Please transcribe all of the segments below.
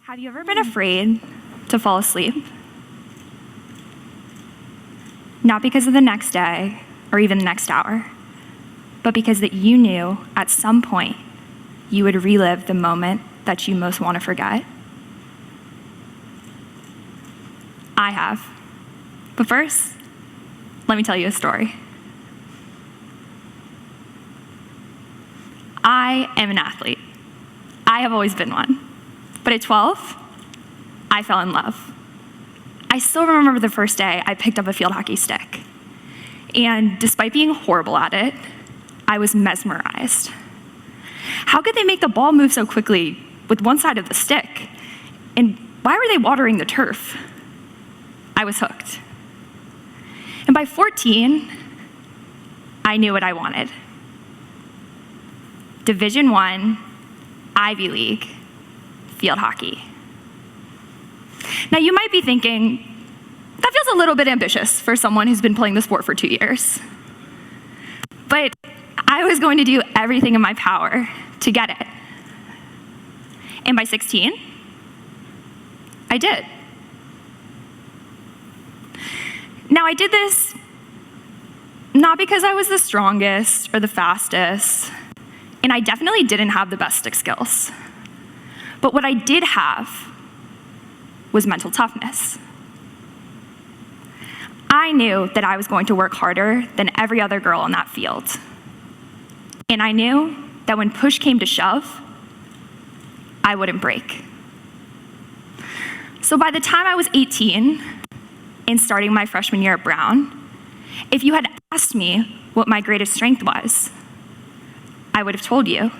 Have you ever been afraid to fall asleep? Not because of the next day or even the next hour, but because that you knew at some point you would relive the moment that you most want to forget? I have. But first, let me tell you a story. I am an athlete. I have always been one. But at 12, I fell in love. I still remember the first day I picked up a field hockey stick. And despite being horrible at it, I was mesmerized. How could they make the ball move so quickly with one side of the stick? And why were they watering the turf? I was hooked. And by 14, I knew what I wanted. Division I, Ivy League, field hockey. Now you might be thinking, that feels a little bit ambitious for someone who's been playing the sport for 2 years. But I was going to do everything in my power to get it. And by 16, I did. Now I did this not because I was the strongest or the fastest, and I definitely didn't have the best stick skills. But what I did have was mental toughness. I knew that I was going to work harder than every other girl on that field. And I knew that when push came to shove, I wouldn't break. So by the time I was 18 and starting my freshman year at Brown, if you had asked me what my greatest strength was, I would have told you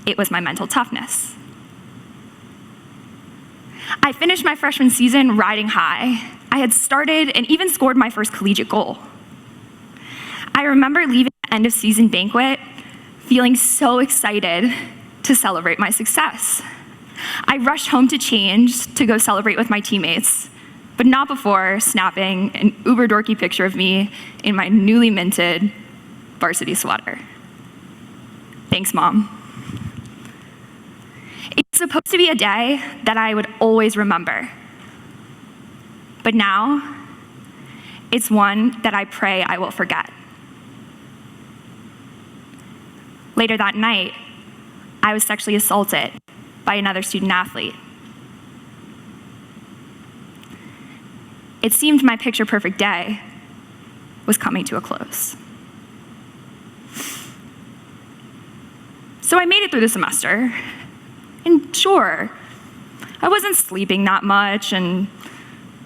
it was my mental toughness. I finished my freshman season riding high. I had started and even scored my first collegiate goal. I remember leaving the end of season banquet feeling so excited to celebrate my success. I rushed home to change to go celebrate with my teammates, but not before snapping an uber dorky picture of me in my newly minted varsity sweater. Thanks, Mom. It's supposed to be a day that I would always remember. But now, it's one that I pray I will forget. Later that night, I was sexually assaulted by another student athlete. It seemed my picture-perfect day was coming to a close. So I made it through the semester. And sure, I wasn't sleeping that much, and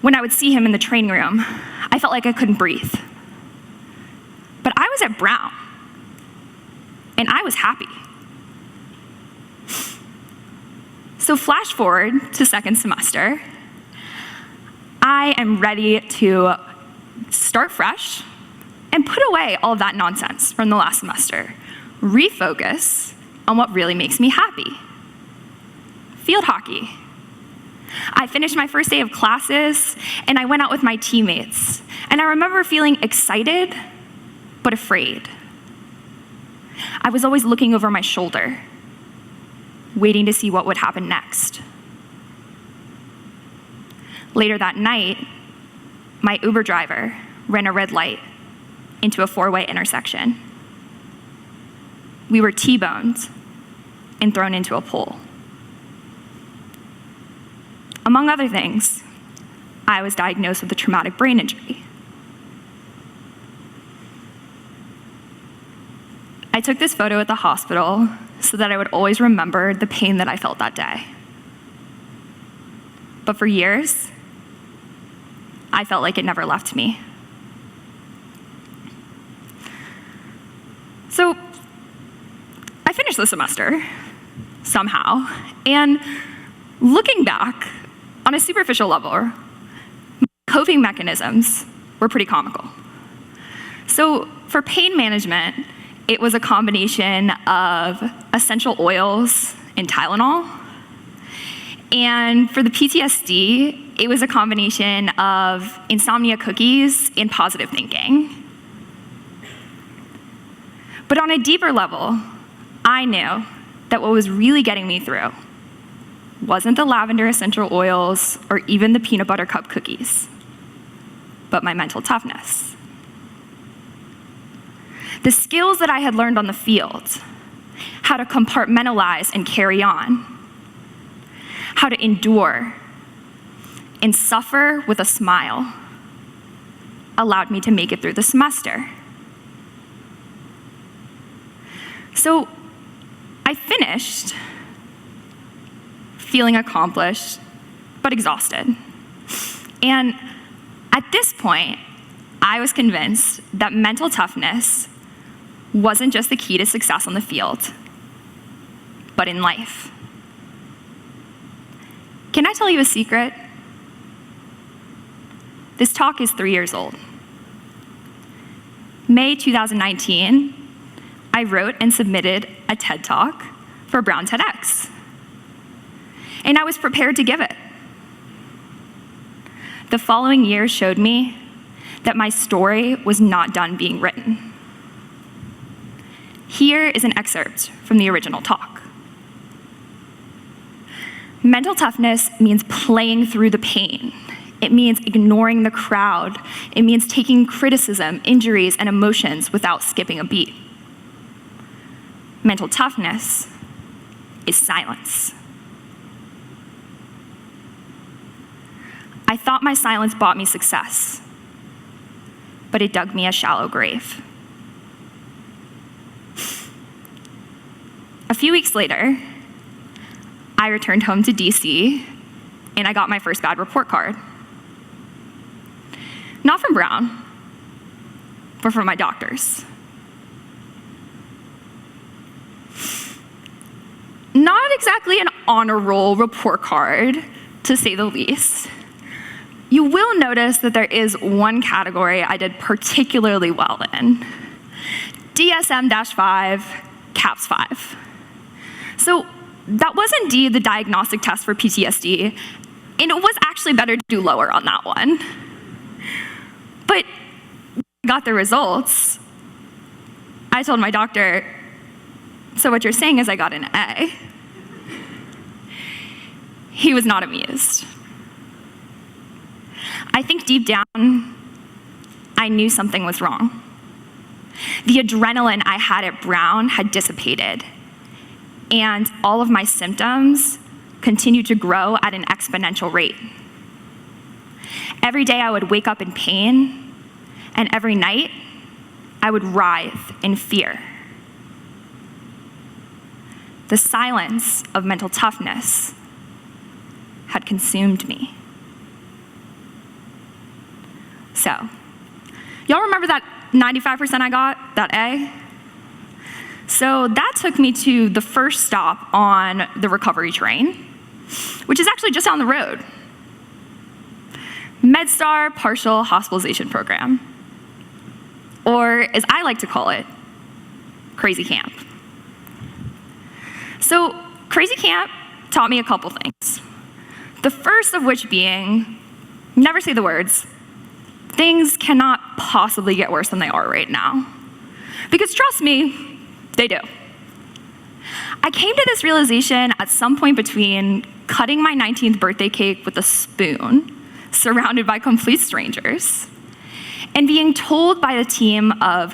when I would see him in the training room, I felt like I couldn't breathe. But I was at Brown, and I was happy. So flash forward to second semester. I am ready to start fresh and put away all of that nonsense from the last semester, refocus on what really makes me happy. Field hockey. I finished my first day of classes, and I went out with my teammates. And I remember feeling excited, but afraid. I was always looking over my shoulder, waiting to see what would happen next. Later that night, my Uber driver ran a red light into a four-way intersection. We were T-boned and thrown into a pool. Among other things, I was diagnosed with a traumatic brain injury. I took this photo at the hospital so that I would always remember the pain that I felt that day. But for years, I felt like it never left me. So I finished the semester, somehow, and looking back, on a superficial level, my coping mechanisms were pretty comical. So for pain management, it was a combination of essential oils and Tylenol. And for the PTSD, it was a combination of insomnia cookies and positive thinking. But on a deeper level, I knew that what was really getting me through wasn't the lavender essential oils or even the peanut butter cup cookies, but my mental toughness. The skills that I had learned on the field, how to compartmentalize and carry on, how to endure and suffer with a smile, allowed me to make it through the semester. So I finished feeling accomplished, but exhausted. And at this point, I was convinced that mental toughness wasn't just the key to success on the field, but in life. Can I tell you a secret? This talk is 3 years old. May 2019, I wrote and submitted a TED Talk for Brown TEDx. And I was prepared to give it. The following year showed me that my story was not done being written. Here is an excerpt from the original talk. Mental toughness means playing through the pain. It means ignoring the crowd. It means taking criticism, injuries, and emotions without skipping a beat. Mental toughness is silence. I thought my silence bought me success, but it dug me a shallow grave. A few weeks later, I returned home to DC, and I got my first bad report card. Not from Brown, but from my doctors. Not exactly an honor roll report card, to say the least. You will notice that there is one category I did particularly well in. DSM-5, CAPS 5. So that was indeed the diagnostic test for PTSD, and it was actually better to do lower on that one. But when I got the results, I told my doctor, so what you're saying is I got an A. He was not amused. I think deep down, I knew something was wrong. The adrenaline I had at Brown had dissipated, and all of my symptoms continued to grow at an exponential rate. Every day I would wake up in pain, and every night I would writhe in fear. The silence of mental toughness had consumed me. So, y'all remember that 95% I got, that A? So that took me to the first stop on the recovery train, which is actually just down the road. MedStar Partial Hospitalization Program, or as I like to call it, Crazy Camp. So Crazy Camp taught me a couple things. The first of which being, never say the words, things cannot possibly get worse than they are right now. Because trust me, they do. I came to this realization at some point between cutting my 19th birthday cake with a spoon, surrounded by complete strangers, and being told by the team of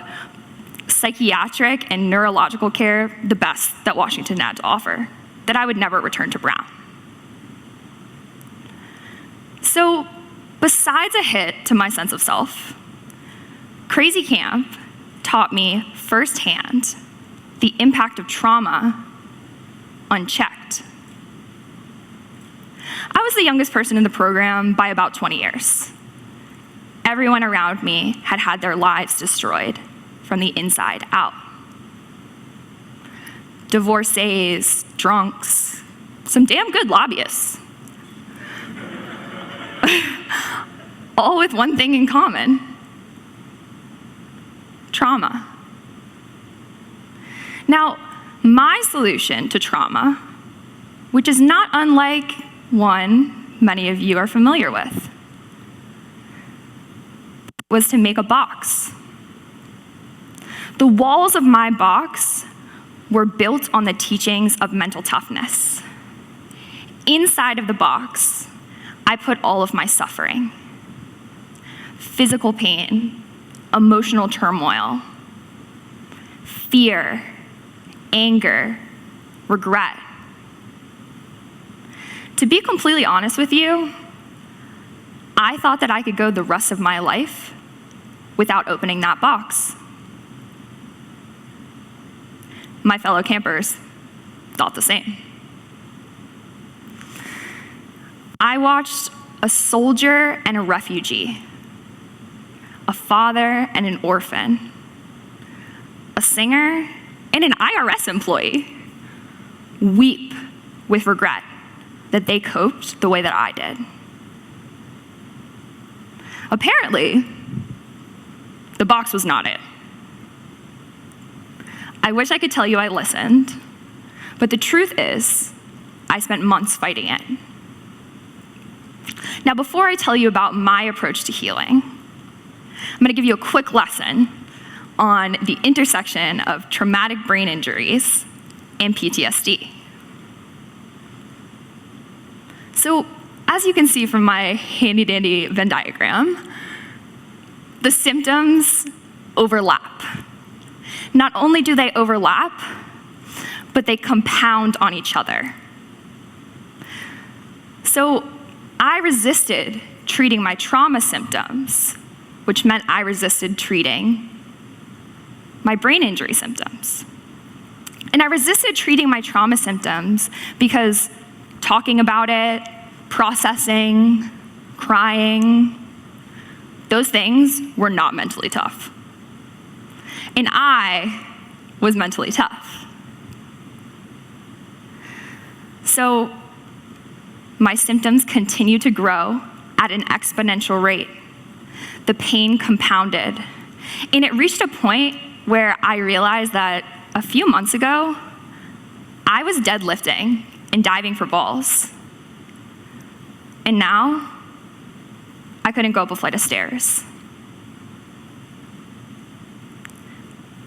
psychiatric and neurological care, the best that Washington had to offer, that I would never return to Brown. So, besides a hit to my sense of self, Crazy Camp taught me firsthand the impact of trauma unchecked. I was the youngest person in the program by about 20 years. Everyone around me had had their lives destroyed from the inside out. Divorcees, drunks, some damn good lobbyists. All with one thing in common: trauma. Now, my solution to trauma, which is not unlike one many of you are familiar with, was to make a box. The walls of my box were built on the teachings of mental toughness. Inside of the box, I put all of my suffering, physical pain, emotional turmoil, fear, anger, regret. To be completely honest with you, I thought that I could go the rest of my life without opening that box. My fellow campers thought the same. I watched a soldier and a refugee, a father and an orphan, a singer and an IRS employee weep with regret that they coped the way that I did. Apparently, the box was not it. I wish I could tell you I listened, but the truth is, I spent months fighting it. Now, before I tell you about my approach to healing, I'm going to give you a quick lesson on the intersection of traumatic brain injuries and PTSD. So, as you can see from my handy-dandy Venn diagram, the symptoms overlap. Not only do they overlap, but they compound on each other. So, I resisted treating my trauma symptoms, which meant I resisted treating my brain injury symptoms. And I resisted treating my trauma symptoms because talking about it, processing, crying, those things were not mentally tough. And I was mentally tough. So my symptoms continued to grow at an exponential rate. The pain compounded. And it reached a point where I realized that a few months ago, I was deadlifting and diving for balls. And now, I couldn't go up a flight of stairs.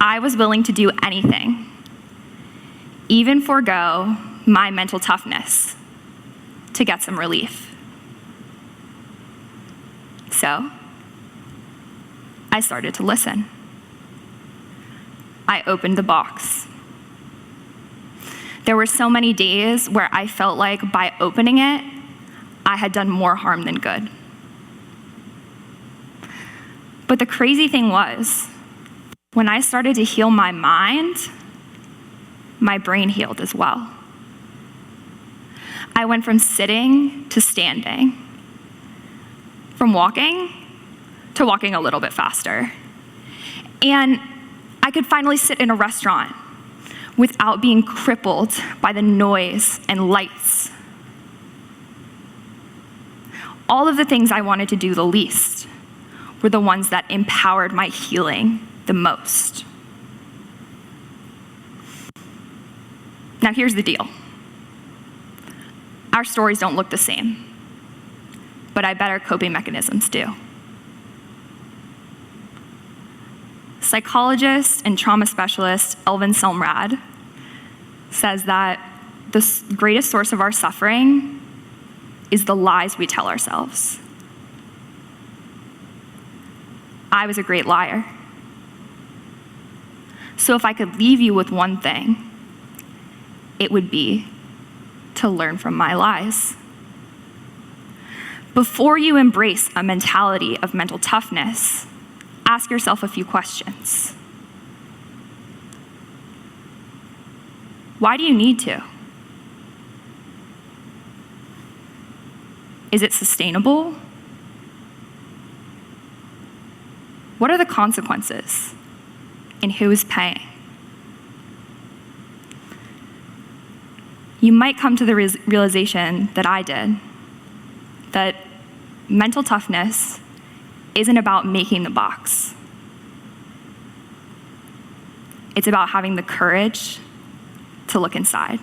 I was willing to do anything, even forego my mental toughness, to get some relief. So, I started to listen. I opened the box. There were so many days where I felt like by opening it, I had done more harm than good. But the crazy thing was, when I started to heal my mind, my brain healed as well. I went from sitting to standing, from walking to walking a little bit faster. And I could finally sit in a restaurant without being crippled by the noise and lights. All of the things I wanted to do the least were the ones that empowered my healing the most. Now here's the deal. Our stories don't look the same, but I bet our coping mechanisms do. Psychologist and trauma specialist Elvin Selmrad says that the greatest source of our suffering is the lies we tell ourselves. I was a great liar. So if I could leave you with one thing, it would be to learn from my lies. Before you embrace a mentality of mental toughness, ask yourself a few questions. Why do you need to? Is it sustainable? What are the consequences? And who is paying? You might come to the realization that I did, that mental toughness isn't about making the box. It's about having the courage to look inside.